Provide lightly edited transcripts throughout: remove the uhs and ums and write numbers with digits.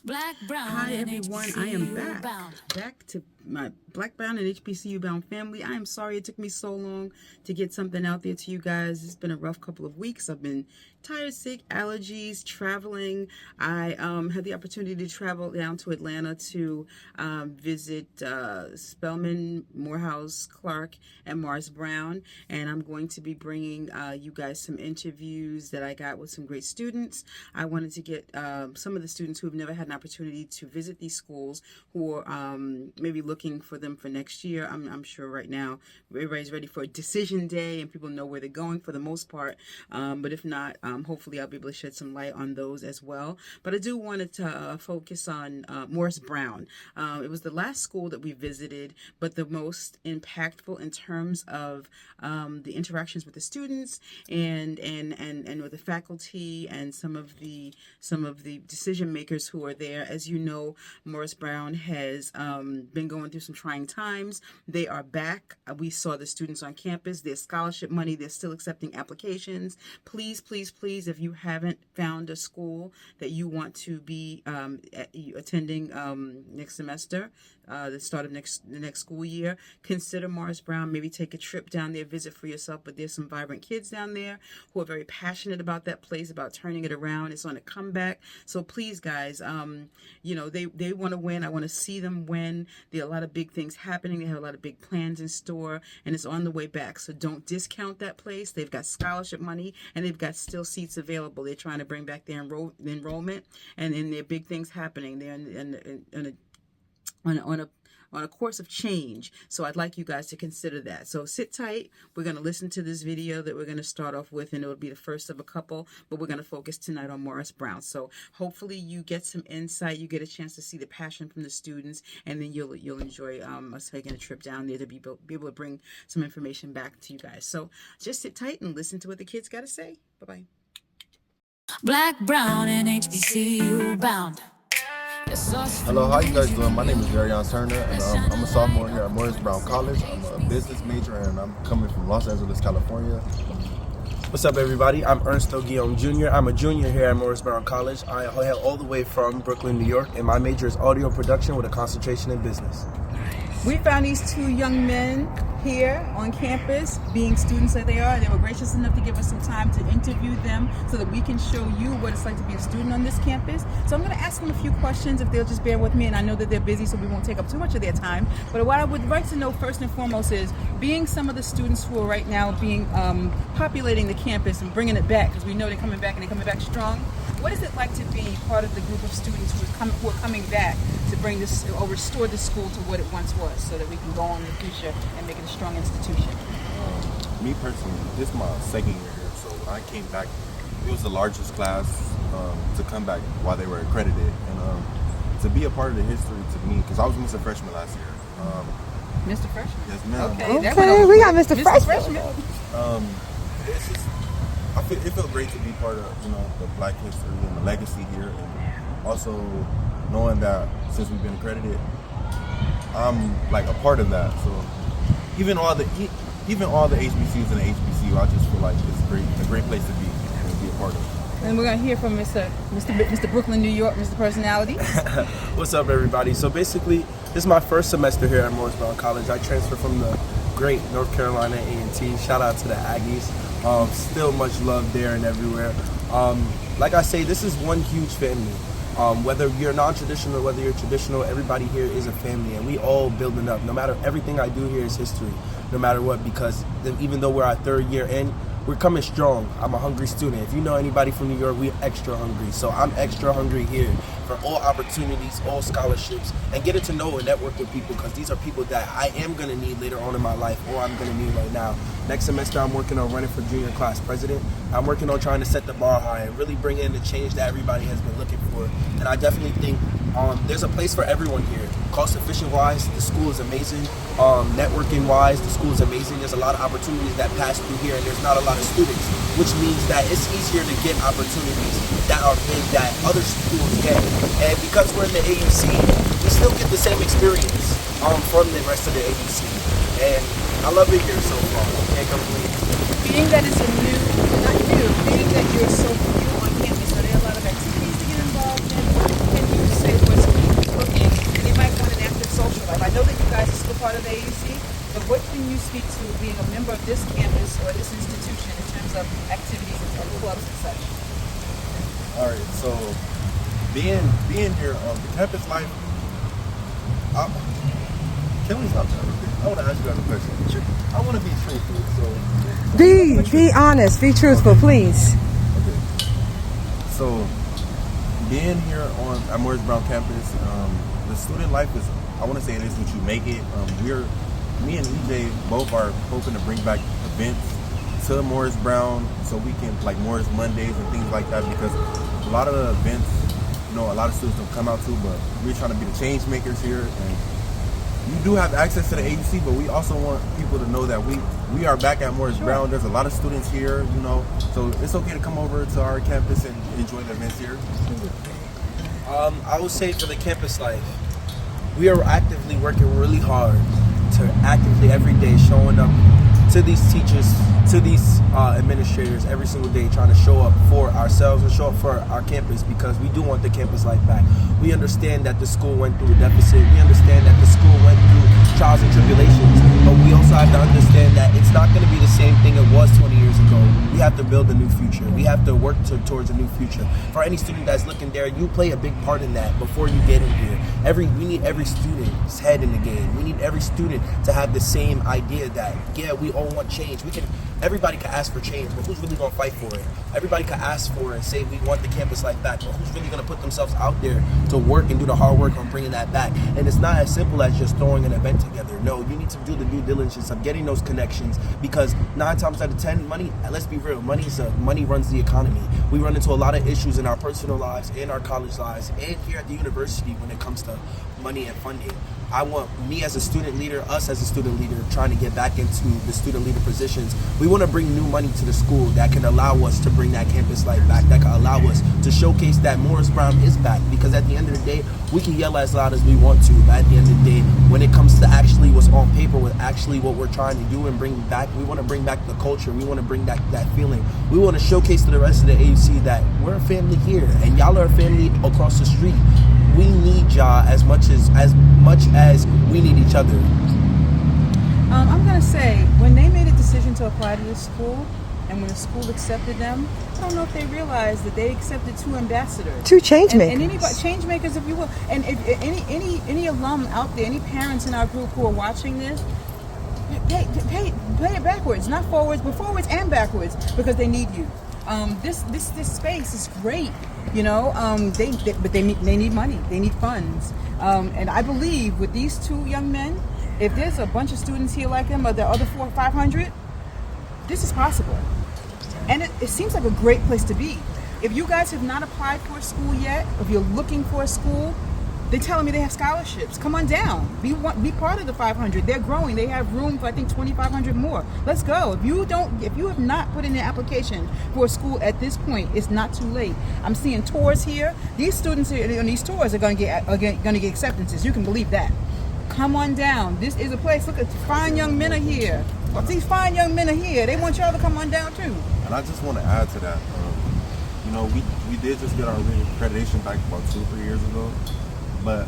Hi everyone, I am back to my Black, Brown, and HBCU Bound family. I am sorry it took me so long to get something out there to you guys. It's been a rough couple of weeks. I've been tired, sick, allergies, traveling. I had the opportunity to travel down to Atlanta to visit Spelman, Morehouse, Clark, and Morris Brown, and I'm going to be bringing you guys some interviews that I got with some great students. I wanted to get some of the students who have never had an opportunity to visit these schools, who are maybe looking for them for next year. I'm sure right now everybody's ready for a decision day and people know where they're going for the most part, but if not, hopefully I'll be able to shed some light on those as well. But I do want to focus on Morris Brown. It was the last school that we visited, but the most impactful in terms of the interactions with the students and with the faculty and some of the decision makers who are there. As you know, Morris Brown has been going through some trying times. They are back. We saw the students on campus. There's scholarship money. They're still accepting applications. Please, please, please, if you haven't found a school that you want to be attending next semester, the start of the next school year, consider Morris Brown. Maybe take a trip down there, visit for yourself. But there's some vibrant kids down there who are very passionate about that place, about turning it around. It's on a comeback. So please, guys, they want to win. I want to see them win. There are a lot of big things happening. They have a lot of big plans in store, and it's on the way back. So don't discount that place. They've got scholarship money, and they've got still seats available. They're trying to bring back their enrollment, and there are big things happening. They're on a course of change. So I'd like you guys to consider that. So sit tight. We're going to listen to this video that we're going to start off with, and it'll be the first of a couple, but we're going to focus tonight on Morris Brown. So hopefully you get some insight, you get a chance to see the passion from the students, and then you'll enjoy us taking a trip down there to be able to bring some information back to you guys. So just sit tight and listen to what the kids got to say. Bye-bye. Black, Brown, and HBCU Bound. Hello, how you guys doing? My name is Darion Turner, and I'm a sophomore here at Morris Brown College. I'm a business major, and I'm coming from Los Angeles, California. What's up, everybody? I'm Ernsto Guillaume Jr. I'm a junior here at Morris Brown College. I hail all the way from Brooklyn, New York, and my major is audio production with a concentration in business. We found these two young men here on campus, being students that they are. They were gracious enough to give us some time to interview them so that we can show you what it's like to be a student on this campus. So I'm going to ask them a few questions if they'll just bear with me, and I know that they're busy, so we won't take up too much of their time. But what I would like to know first and foremost is, being some of the students who are right now being populating the campus and bringing it back, because we know they're coming back and they're coming back strong. What is it like to be part of the group of students who are coming back to bring this or restore the school to what it once was, so that we can go on in the future and make it a strong institution? Me personally, this is my second year here, so when I came back, it was the largest class to come back while they were accredited, and to be a part of the history to me, because I was Mr. Freshman last year. Mr. Freshman? Yes, ma'am. Okay, we got Mr. Freshman. It's just, it felt great to be part of the Black history and the legacy here, and also knowing that since we've been accredited, I'm like a part of that. So even all the HBCUs and the HBCU, I just feel like it's a great place to be and be a part of. And we're gonna hear from Mr. Brooklyn, New York, Mr. Personality. What's up, everybody? So basically, this is my first semester here at Morris Brown College. I transferred from the great North Carolina A&T. Shout out to the Aggies. Still much love there and everywhere. Like I say, this is one huge family. Whether you're non-traditional, whether you're traditional, everybody here is a family, and we all building up. No matter, everything I do here is history, no matter what, because even though we're our third year in, we're coming strong. I'm a hungry student. If you know anybody from New York, we're extra hungry. So I'm extra hungry here for all opportunities, all scholarships, and getting to know and network with people, because these are people that I am going to need later on in my life, or I'm going to need right now. Next semester, I'm working on running for junior class president. I'm working on trying to set the bar high and really bring in the change that everybody has been looking for. And I definitely think there's a place for everyone here. Cost efficient wise, the school is amazing. Networking wise, the school is amazing. There's a lot of opportunities that pass through here, and there's not a lot of students, which means that it's easier to get opportunities that are big that other schools get. And because we're in the AUC, we still get the same experience from the rest of the AUC. And I love it here so far. Can't complain. Being that it's being that you're so new on campus, are there a lot of activities to get involved in? Can you say speak to being a member of this campus or this institution in terms of activities and clubs and such? All right, so being here, the campus life. Can we stop that? I want to ask you guys a question. I want to be truthful, so Be honest, be truthful, please. okay. So being here at Morris Brown campus, the student life is. I want to say it is what you make it. Me and EJ both are hoping to bring back events to Morris Brown, so we can like Morris Mondays and things like that, because a lot of the events, a lot of students don't come out to, but we're trying to be the change makers here, and you do have access to the AUC, but we also want people to know that we are back at Morris Brown. There's a lot of students here, so it's okay to come over to our campus and enjoy the events here. I would say for the campus life, we are actively working really hard to actively every day showing up to these teachers, to these administrators every single day, trying to show up for ourselves and show up for our campus, because we do want the campus life back. We understand that the school went through a deficit. We understand that the school went through trials and tribulations, but we also have to understand that it's not going to be the same thing it was 20 years ago. We have to build a new future. We have to work towards a new future. For any student that's looking there, you play a big part in that before you get in here. We need every student's head in the game. We need every student to have the same idea that, yeah, we all want change. Everybody can ask for change, but who's really going to fight for it? Everybody can ask for it and say we want the campus life back, but who's really going to put themselves out there to work and do the hard work on bringing that back? And it's not as simple as just throwing an event together. No, you need to do the due diligence of getting those connections, because 9 times out of 10, money, let's be real, money runs the economy. We run into a lot of issues in our personal lives, in our college lives, and here at the university when it comes to money and funding. I want me as a student leader, us as a student leader, trying to get back into the student leader positions. We want to bring new money to the school that can allow us to bring that campus life back, that can allow us to showcase that Morris Brown is back. Because at the end of the day, we can yell as loud as we want to, but at the end of the day, when it comes to actually what's on paper, with actually what we're trying to do and bring back, we want to bring back the culture. We want to bring back that feeling. We want to showcase to the rest of the AUC that we're a family here, and y'all are a family across the street. We need y'all as much as we need each other. I'm going to say, when they made a decision to apply to this school, and when the school accepted them, I don't know if they realized that they accepted 2 ambassadors. 2 change makers. And anybody, change makers, if you will. And if any alum out there, any parents in our group who are watching this, play it backwards, not forwards, but forwards and backwards, because they need you. This space is great, but they need money, they need funds, and I believe with these 2 young men, if there's a bunch of students here like them, or the other 400 or 500, this is possible, and it seems like a great place to be. If you guys have not applied for a school yet, if you're looking for a school, they're telling me they have scholarships. Come on down. Be part of the 500. They're growing. They have room for, I think, 2,500 more. Let's go. If you have not put in an application for a school at this point, it's not too late. I'm seeing tours here. These students on these tours are going to get acceptances. You can believe that. Come on down. This is a place. Look at the fine young men are here. These fine young men are here. They want y'all to come on down too. And I just want to add to that. We did just get our accreditation back about 2 or 3 years ago. But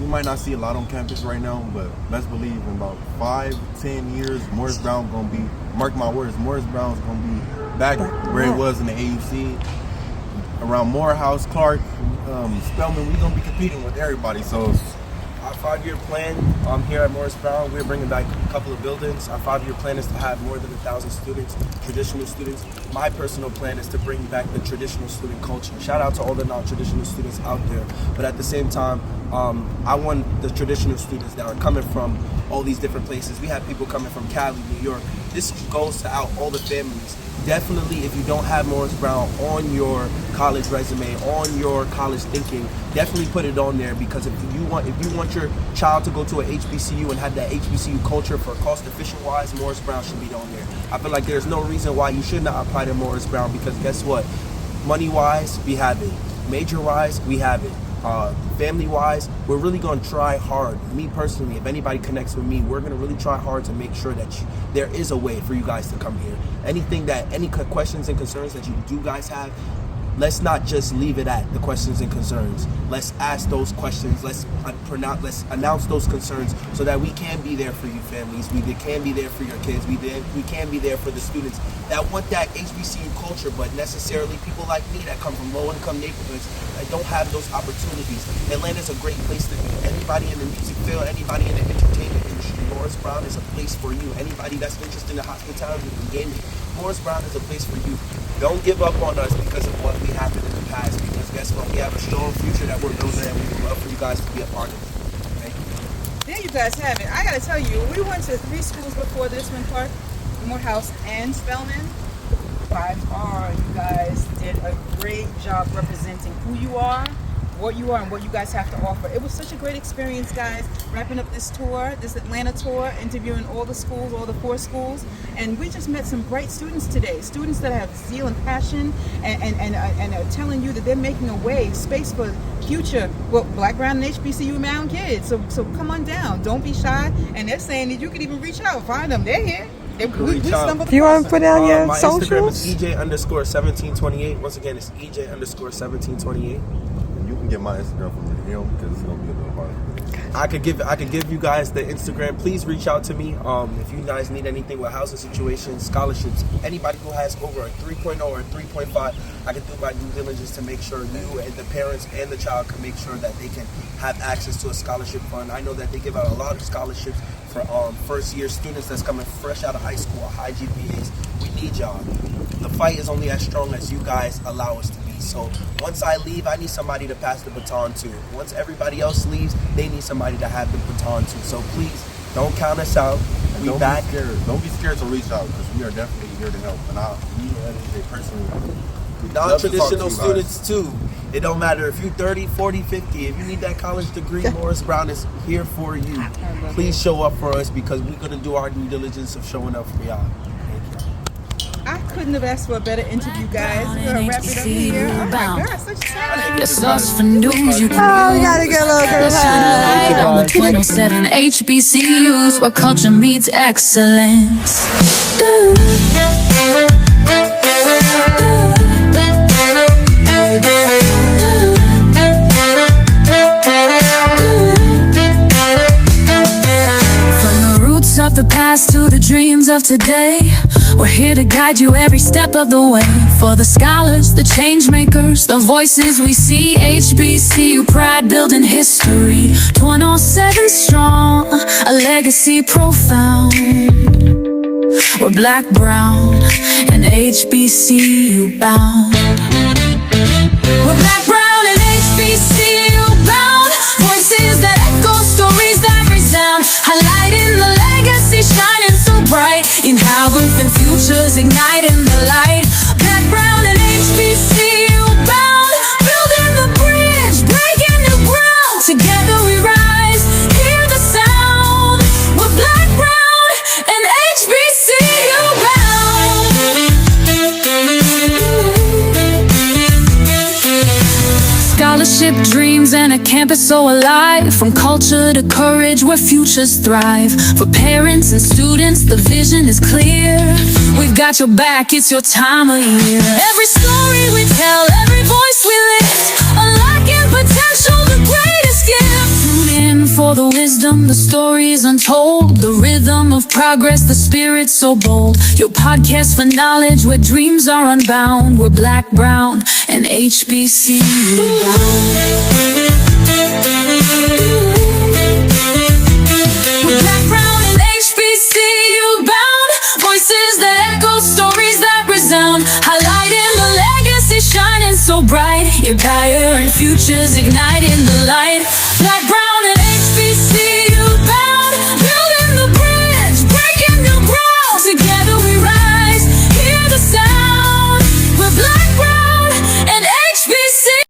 you might not see a lot on campus right now, but let's believe in about 5-10 years, Morris Brown gonna be, mark my words, Morris Brown's gonna be back where it was in the AUC, around Morehouse, Clark, Spelman. We're gonna be competing with everybody. So our 5-year plan here at Morris Brown, we're bringing back a couple of buildings. Our 5-year plan is to have more than 1,000 students, traditional students. My personal plan is to bring back the traditional student culture. Shout out to all the non-traditional students out there. But at the same time, I want the traditional students that are coming from all these different places. We have people coming from Cali, New York. This goes to out all the families. Definitely, if you don't have Morris Brown on your college resume, on your college thinking, definitely put it on there, because if you want your child to go to a HBCU and have that HBCU culture for cost efficient wise, Morris Brown should be on there. I feel like there's no reason why you should not apply to Morris Brown, because guess what? Money wise, we have it. Major wise, we have it. Family wise, we're really going to try hard. Me personally, if anybody connects with me, we're going to really try hard to make sure that there is a way for you guys to come here. Any questions and concerns that you do guys have, let's not just leave it at the questions and concerns. Let's ask those questions. Let's announce those concerns so that we can be there for you families. We can be there for your kids. We can be there for the students that want that HBCU culture, but necessarily people like me that come from low-income neighborhoods that don't have those opportunities. Atlanta's a great place to be. Anybody in the music field, anybody in the entertainment industry, Morris Brown is a place for you. Anybody that's interested in the hospitality and gaming, Morris Brown is a place for you. Don't give up on us because of what we happened in the past, because guess what? We have a strong future that we're building, and we would love for you guys to be a part of it. Thank you. There you guys have it. I gotta tell you, we went to 3 schools before this one, Clark, Morehouse and Spelman. By far, you guys did a great job representing who you are, what you are, and what you guys have to offer. It was such a great experience, guys, wrapping up this tour, this Atlanta tour, interviewing all the schools, all the 4 schools, and we just met some bright students today, students that have zeal and passion and are telling you that they're making a way, space for future, well, Black, Brown, and HBCU Bound kids. So come on down, don't be shy, and they're saying that you can even reach out, find them, they're here. We stumbled Do you want to put down your my socials? Instagram is EJ_1728. Once again, it's EJ_1728. You can get my Instagram from him because it's gonna be a little hard. I could give you guys the Instagram. Please reach out to me if you guys need anything with housing situations, scholarships. Anybody who has over a 3.0 or a 3.5, I can do my due diligence to make sure you and the parents and the child can make sure that they can have access to a scholarship fund. I know that they give out a lot of scholarships for first year students that's coming fresh out of high school, high GPAs. We need y'all. The fight is only as strong as you guys allow us to be. So once I leave, I need somebody to pass the baton to. Once everybody else leaves, they need somebody to have the baton to. So please, don't count us out. And We don't back. be scared. Don't be scared to reach out because we are definitely here to help. And me and AJ personally, we'd love to talk to Non-traditional you guys. students too. It don't matter if you're 30, 40, 50. If you need that college degree, Morris Brown is here for you. Please show up for us because we're going to do our due diligence of showing up for y'all. I couldn't have asked for a better interview, guys. We're gonna wrap it up here. Oh my Bound. God, such talent. Your source for news, you can Oh, we gotta get a little girl Right high. on the 27 HBCUs where culture meets excellence. From the roots of the past to the dreams of today, we're here to guide you every step of the way. For the scholars, the change makers, the voices we see, HBCU pride building history. 207 strong, a legacy profound. We're Black, Brown, and HBCU bound. We're Black, Brown, and HBCU bound. Voices that echo, stories that resound, highlighting the legacy, shining so bright in how growth and futures igniting the light. Black, Brown, and HBCU bound, building the bridge, breaking new ground. Together we rise, hear the sound. We're Black, Brown, and HBCU bound. Scholarship dreams and a campus so alive. From culture to courage where futures thrive. For parents and students the vision is clear. We've got your back, it's your time of year. Every story we tell, every voice we lift, unlocking potential, the greatest gift. Tune in for the wisdom, the stories untold, the rhythm of progress, the spirit so bold. Your podcast for knowledge where dreams are unbound. We're Black, Brown, and HBCU bound. We're Black, Brown, and HBCU bound. Voices that echo, stories that resound, highlighting the legacy, shining so bright. Your dire and futures igniting the light.